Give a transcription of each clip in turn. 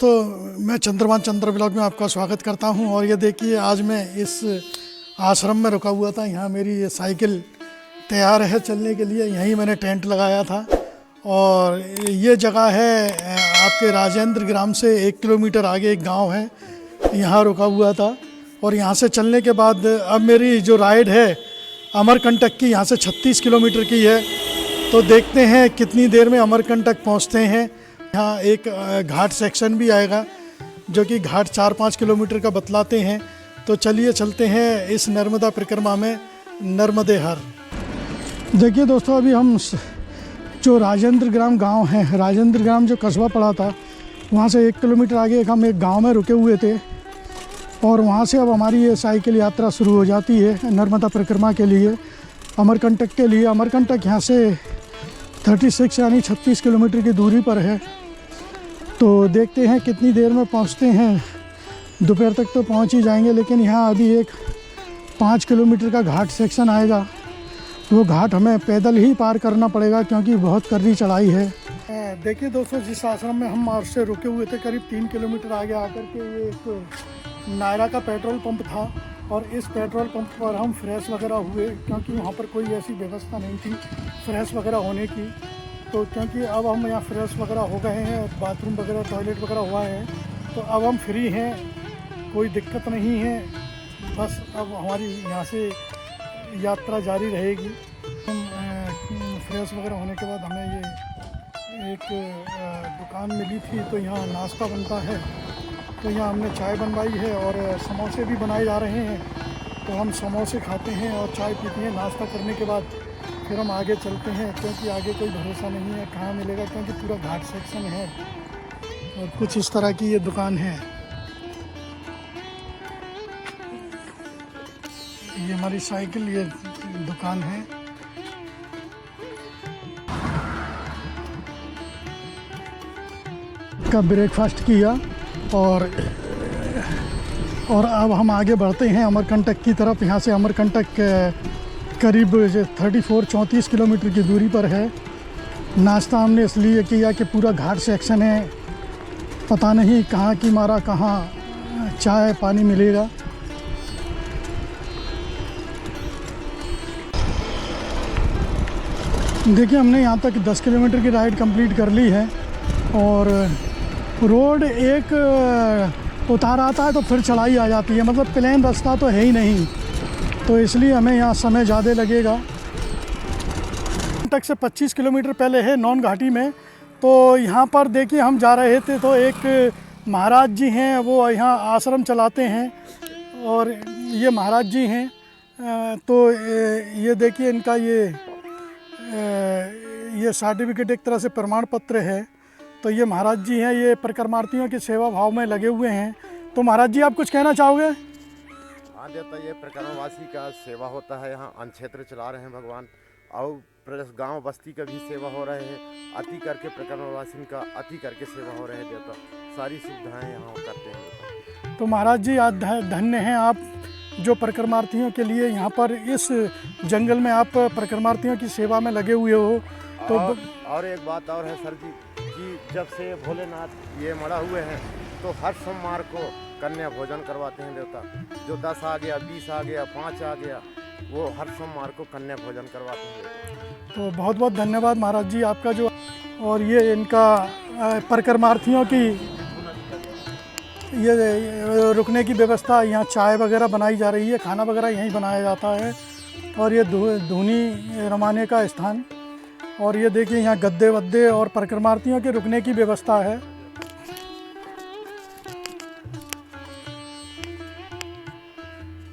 दोस्तों, मैं चंद्रभान चंद्र ब्लॉग में आपका स्वागत करता हूं। और ये देखिए, आज मैं इस आश्रम में रुका हुआ था। यहाँ मेरी ये साइकिल तैयार है चलने के लिए। यहीं मैंने टेंट लगाया था। और ये जगह है आपके राजेंद्र ग्राम से 1 किलोमीटर आगे एक गांव है, यहाँ रुका हुआ था। और यहाँ से चलने के बाद अब मेरी जो राइड है अमरकंटक की, यहाँ से 36 किलोमीटर की है। तो देखते हैं कितनी देर में अमरकंटक पहुँचते हैं। यहाँ एक घाट सेक्शन भी आएगा जो कि घाट 4-5 किलोमीटर का बतलाते हैं। तो चलिए चलते हैं इस नर्मदा परिक्रमा में, नर्मदे हर। देखिए दोस्तों, अभी हम जो राजेंद्र ग्राम गांव है, राजेंद्र ग्राम जो कस्बा पड़ा था, वहाँ से 1 किलोमीटर आगे हम एक गांव में रुके हुए थे। और वहाँ से अब हमारी ये साइकिल यात्रा शुरू हो जाती है नर्मदा परिक्रमा के लिए, अमरकंटक के लिए। अमरकंटक यहाँ से 36 यानी 36 किलोमीटर की दूरी पर है। तो देखते हैं कितनी देर में पहुंचते हैं। दोपहर तक तो पहुंच ही जाएंगे, लेकिन यहाँ अभी एक 5 किलोमीटर का घाट सेक्शन आएगा। वो घाट हमें पैदल ही पार करना पड़ेगा क्योंकि बहुत कर्री चढ़ाई है। देखिए दोस्तों, जिस आश्रम में हम आज से रुके हुए थे, करीब 3 किलोमीटर आगे आकर के ये एक नायरा का पेट्रोल पंप था। और इस पेट्रोल पंप पर हम फ्रेश वगैरह हुए क्योंकि वहाँ पर कोई ऐसी व्यवस्था नहीं थी फ्रेश वगैरह होने की। तो क्योंकि अब हम यहाँ फ्रेश वगैरह हो गए हैं, बाथरूम वगैरह टॉयलेट वगैरह हुआ है, तो अब हम फ्री हैं, कोई दिक्कत नहीं है। बस अब हमारी यहाँ से यात्रा जारी रहेगी। हम फ्रेश वगैरह होने के बाद हमें ये एक दुकान मिली थी, तो यहाँ नाश्ता बनता है। तो यहाँ हमने चाय बनवाई है और समोसे भी बनाए जा रहे हैं। तो हम समोसे खाते हैं और चाय पीते हैं। नाश्ता करने के बाद फिर हम आगे चलते हैं, क्योंकि आगे कोई भरोसा नहीं है कहाँ मिलेगा, क्योंकि पूरा घाट सेक्शन है। और कुछ इस तरह की ये दुकान है। ये हमारी साइकिल, ये दुकान है। का ब्रेकफास्ट किया और अब हम आगे बढ़ते हैं अमरकंटक की तरफ। यहाँ से अमरकंटक करीब 34-34 किलोमीटर की दूरी पर है। नाश्ता हमने इसलिए किया कि पूरा घाट सेक्शन है, पता नहीं कहाँ की मारा कहाँ चाय पानी मिलेगा। देखिए, हमने यहाँ तक 10 किलोमीटर की राइड कंप्लीट कर ली है। और रोड एक उतार आता है तो फिर चढ़ाई आ जाती है, मतलब प्लेन रास्ता तो है ही नहीं। तो इसलिए हमें यहाँ समय ज़्यादा लगेगा। तक से 25 किलोमीटर पहले है नौन घाटी में। तो यहाँ पर देखिए, हम जा रहे थे तो एक महाराज जी हैं, वो यहाँ आश्रम चलाते हैं। और ये महाराज जी हैं। तो ये देखिए, इनका ये सर्टिफिकेट एक तरह से प्रमाण पत्र है। तो ये महाराज जी हैं, ये परिक्रमार्थियों की सेवा भाव में लगे हुए हैं। तो महाराज जी, आप कुछ कहना चाहोगे? हाँ देवता, ये परिक्रमावासी का सेवा होता है। यहाँ अन्न क्षेत्र चला रहे हैं भगवान, और प्लस गांव बस्ती का भी सेवा हो रहे हैं। अति करके परिक्रमावासी का अति करके सेवा हो रहे हैं देवता। सारी सुविधाएं यहाँ करते हैं। तो महाराज जी, आज धन्य हैं आप, जो परिक्रमार्थियों के लिए यहाँ पर इस जंगल में आप परिक्रमार्थियों की सेवा में लगे हुए हो। तो और एक बात और है सर जी, कि जब से भोलेनाथ ये मरा हुए हैं, तो हर सोमवार को कन्या भोजन करवाते हैं देवता। जो 10 आ गया, 20 आ गया, 5 आ गया, वो हर सोमवार को कन्या भोजन करवाते हैं। तो बहुत बहुत धन्यवाद महाराज जी आपका। जो और ये इनका परिक्रमार्थियों की ये रुकने की व्यवस्था, यहाँ चाय वगैरह बनाई जा रही है, खाना वगैरह यहीं बनाया जाता है। और ये धुनी रमाने का स्थान। और ये देखिए, यहाँ गद्दे वद्दे और परिक्रमार्थियों के रुकने की व्यवस्था है।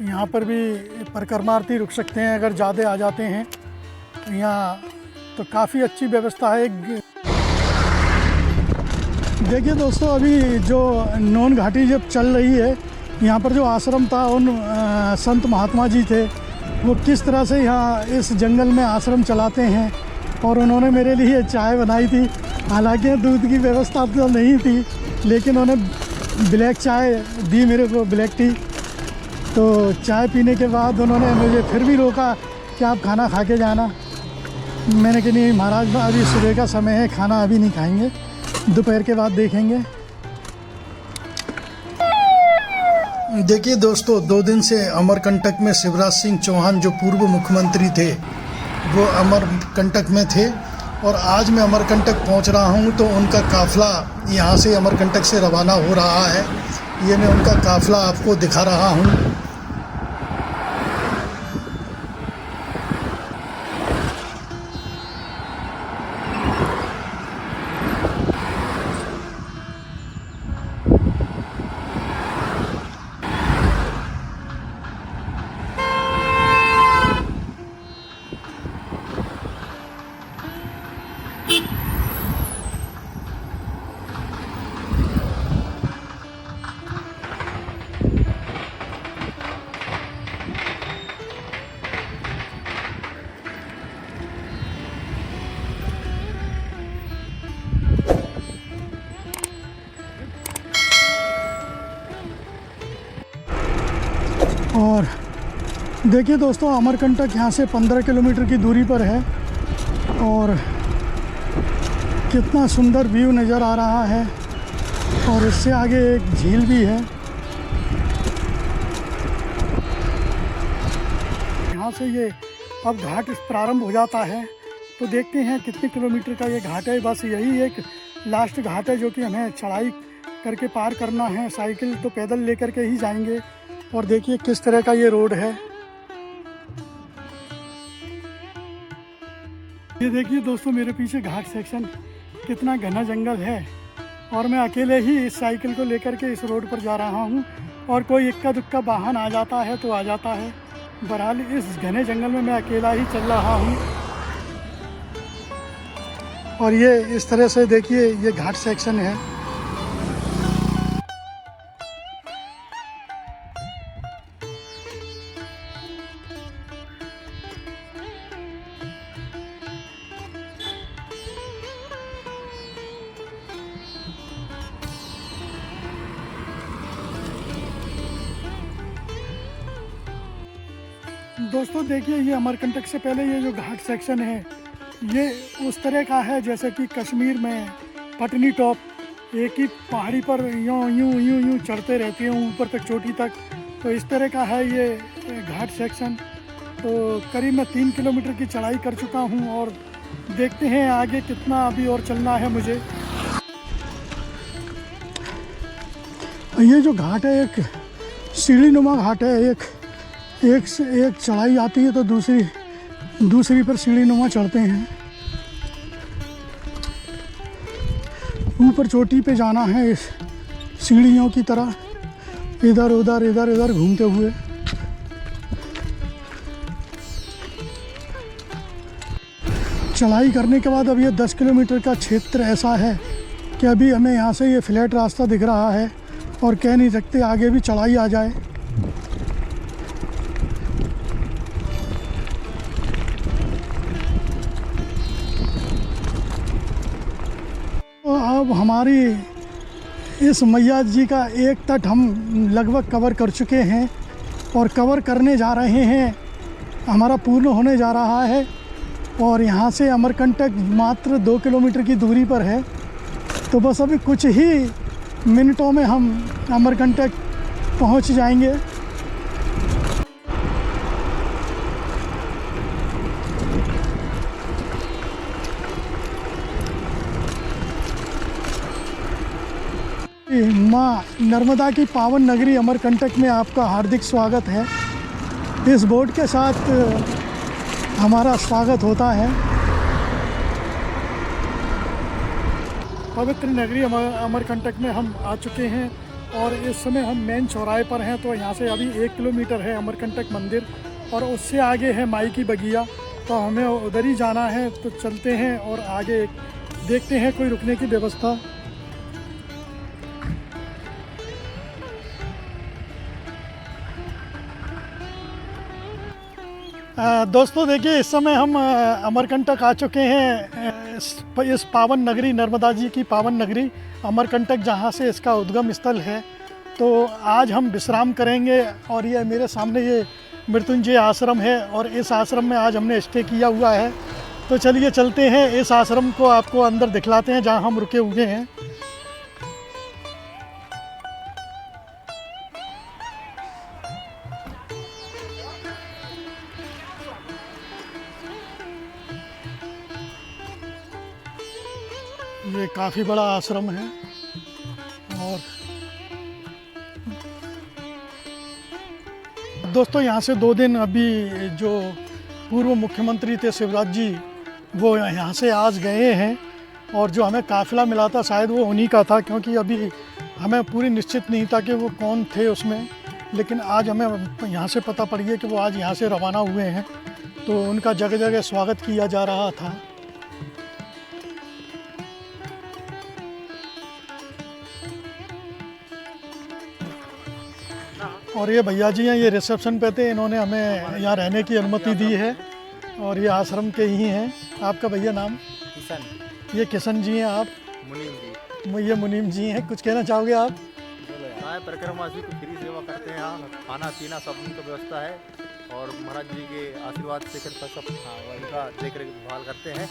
यहाँ पर भी परिक्रमार्थी रुक सकते हैं अगर ज़्यादा आ जाते हैं। यहाँ तो काफ़ी अच्छी व्यवस्था है। देखिए दोस्तों, अभी जो नौन घाटी जब चल रही है, यहाँ पर जो आश्रम था, उन संत महात्मा जी थे, वो किस तरह से यहाँ इस जंगल में आश्रम चलाते हैं। और उन्होंने मेरे लिए चाय बनाई थी। हालांकि दूध की व्यवस्था तो नहीं थी, लेकिन उन्होंने ब्लैक चाय दी मेरे को, ब्लैक टी। तो चाय पीने के बाद उन्होंने मुझे फिर भी रोका कि आप खाना खा के जाना। मैंने कहा नहीं महाराज, अभी सुबह का समय है, खाना अभी नहीं खाएंगे, दोपहर के बाद देखेंगे। देखिए दोस्तों, 2 दिन से अमरकंटक में शिवराज सिंह चौहान जो पूर्व मुख्यमंत्री थे वो अमरकंटक में थे, और आज मैं अमरकंटक पहुंच रहा हूं तो उनका काफ़िला यहां से अमरकंटक से रवाना हो रहा है। ये मैं उनका काफ़िला आपको दिखा रहा हूं। और देखिए दोस्तों, अमरकंटक यहाँ से 15 किलोमीटर की दूरी पर है और कितना सुंदर व्यू नज़र आ रहा है। और इससे आगे एक झील भी है। यहाँ से ये अब घाट प्रारंभ हो जाता है, तो देखते हैं कितने किलोमीटर का ये घाट है। बस यही एक लास्ट घाट है जो कि हमें चढ़ाई करके पार करना है। साइकिल तो पैदल लेकर के ही जाएंगे। और देखिए किस तरह का ये रोड है। ये देखिए दोस्तों, मेरे पीछे घाट सेक्शन, कितना घना जंगल है और मैं अकेले ही इस साइकिल को लेकर के इस रोड पर जा रहा हूँ। और कोई इक्का दुक्का वाहन आ जाता है तो आ जाता है। बहरहाल इस घने जंगल में मैं अकेला ही चल रहा हूँ। और ये इस तरह से देखिए, ये घाट सेक्शन है। दोस्तों देखिए, ये अमरकंटक से पहले ये जो घाट सेक्शन है ये उस तरह का है जैसे कि कश्मीर में पटनी टॉप एक ही पहाड़ी पर यूँ यूँ यूँ यूँ चढ़ते रहते हैं ऊपर तक, चोटी तक। तो इस तरह का है ये घाट सेक्शन। तो करीब मैं 3 किलोमीटर की चढ़ाई कर चुका हूँ और देखते हैं आगे कितना अभी और चलना है मुझे। ये जो घाट है एक सीढ़ी नुमा घाट है। एक से एक चढ़ाई आती है तो दूसरी पर सीढ़ी नुमा चढ़ते हैं। ऊपर चोटी पे जाना है इस सीढ़ियों की तरह, इधर उधर घूमते हुए। चढ़ाई करने के बाद अब ये 10 किलोमीटर का क्षेत्र ऐसा है कि अभी हमें यहाँ से ये फ्लैट रास्ता दिख रहा है और कह नहीं सकते आगे भी चढ़ाई आ जाए। अब हमारी इस मैया जी का एक तट हम लगभग कवर कर चुके हैं और कवर करने जा रहे हैं। हमारा पूर्ण होने जा रहा है और यहाँ से अमरकंटक मात्र 2 किलोमीटर की दूरी पर है। तो बस अभी कुछ ही मिनटों में हम अमरकंटक पहुँच जाएंगे। माँ नर्मदा की पावन नगरी अमरकंटक में आपका हार्दिक स्वागत है। इस बोर्ड के साथ हमारा स्वागत होता है। पवित्र नगरी अमरकंटक में हम आ चुके हैं और इस समय हम मेन चौराहे पर हैं। तो यहाँ से अभी 1 किलोमीटर है अमरकंटक मंदिर और उससे आगे है माई की बगिया। तो हमें उधर ही जाना है, तो चलते हैं और आगे देखते हैं कोई रुकने की व्यवस्था। दोस्तों देखिए, इस समय हम अमरकंटक आ चुके हैं। इस पावन नगरी, नर्मदा जी की पावन नगरी अमरकंटक, जहाँ से इसका उद्गम स्थल है। तो आज हम विश्राम करेंगे और ये मेरे सामने ये मृत्युंजय आश्रम है और इस आश्रम में आज हमने स्टे किया हुआ है। तो चलिए चलते हैं, इस आश्रम को आपको अंदर दिखलाते हैं जहाँ हम रुके हुए हैं। ये काफ़ी बड़ा आश्रम है और दोस्तों यहाँ से 2 दिन अभी जो पूर्व मुख्यमंत्री थे शिवराज जी, वो यहाँ से आज गए हैं और जो हमें काफ़िला मिला था शायद वो उन्हीं का था, क्योंकि अभी हमें पूरी निश्चित नहीं था कि वो कौन थे उसमें, लेकिन आज हमें यहाँ से पता पड़ गया कि वो आज यहाँ से रवाना हुए हैं, तो उनका जगह जगह स्वागत किया जा रहा था। और ये भैया जी हैं, ये रिसेप्शन पे थे, इन्होंने हमें यहाँ रहने की अनुमति दी है और ये आश्रम के ही हैं। आपका भैया नाम? किशन। ये किशन जी हैं, आप? मुनीम जी। ये मुनीम जी हैं। कुछ कहना चाहोगे आप? परिक्रमावासी को फ्री सेवा करते हैं, यहाँ खाना पीना सब उनका व्यवस्था है और महाराज जी के आशीर्वाद से कृपा सब उनका देख रेख भाल करते हैं।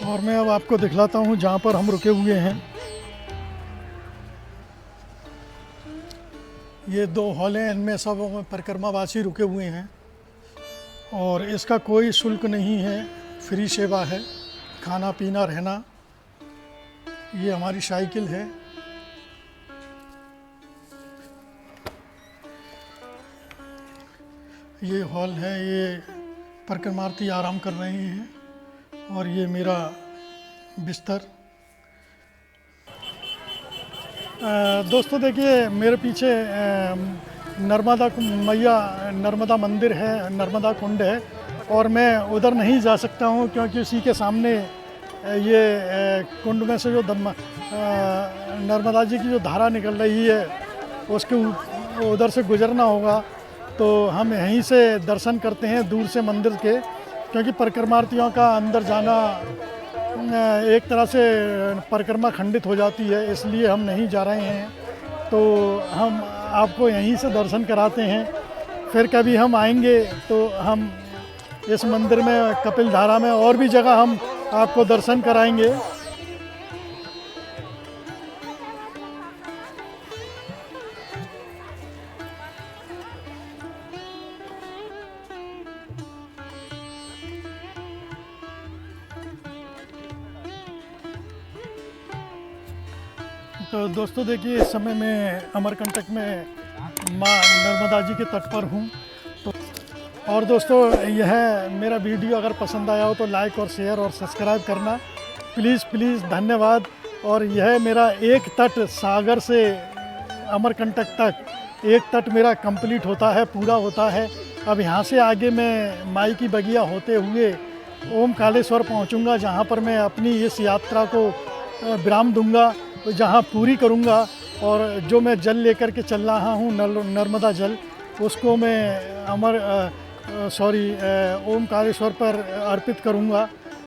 और मैं अब आपको दिखलाता हूँ जहाँ पर हम रुके हुए हैं। ये 2 हॉल हैं, इनमें सब परिक्रमावासी रुके हुए हैं और इसका कोई शुल्क नहीं है, फ्री सेवा है, खाना पीना रहना। ये हमारी साइकिल है। ये हॉल है, ये परिक्रमार्थी आराम कर रहे हैं और ये मेरा बिस्तर। दोस्तों देखिए, मेरे पीछे नर्मदा मंदिर है, नर्मदा कुंड है और मैं उधर नहीं जा सकता हूँ क्योंकि उसी के सामने ये कुंड में से जो नर्मदा जी की जो धारा निकल रही है उसके उधर से गुजरना होगा, तो हम यहीं से दर्शन करते हैं दूर से मंदिर के, क्योंकि परिक्रमार्थियों का अंदर जाना एक तरह से परिक्रमा खंडित हो जाती है, इसलिए हम नहीं जा रहे हैं। तो हम आपको यहीं से दर्शन कराते हैं, फिर कभी हम आएंगे तो हम इस मंदिर में, कपिल धारा में और भी जगह हम आपको दर्शन कराएंगे। तो दोस्तों देखिए, इस समय मैं अमरकंटक में माँ नर्मदा जी के तट पर हूँ। तो और दोस्तों, यह मेरा वीडियो अगर पसंद आया हो तो लाइक और शेयर और सब्सक्राइब करना प्लीज़ धन्यवाद। और यह मेरा एक तट सागर से अमरकंटक तक एक तट मेरा कंप्लीट होता है, पूरा होता है। अब यहाँ से आगे मैं माई की बगिया होते हुए ओमकालेश्वर पहुँचूँगा, जहाँ पर मैं अपनी इस यात्रा को विराम दूँगा, जहाँ पूरी करूँगा। और जो मैं जल लेकर के चल रहा हूँ, नर्मदा जल, उसको मैं ओमकारेश्वर पर अर्पित करूँगा।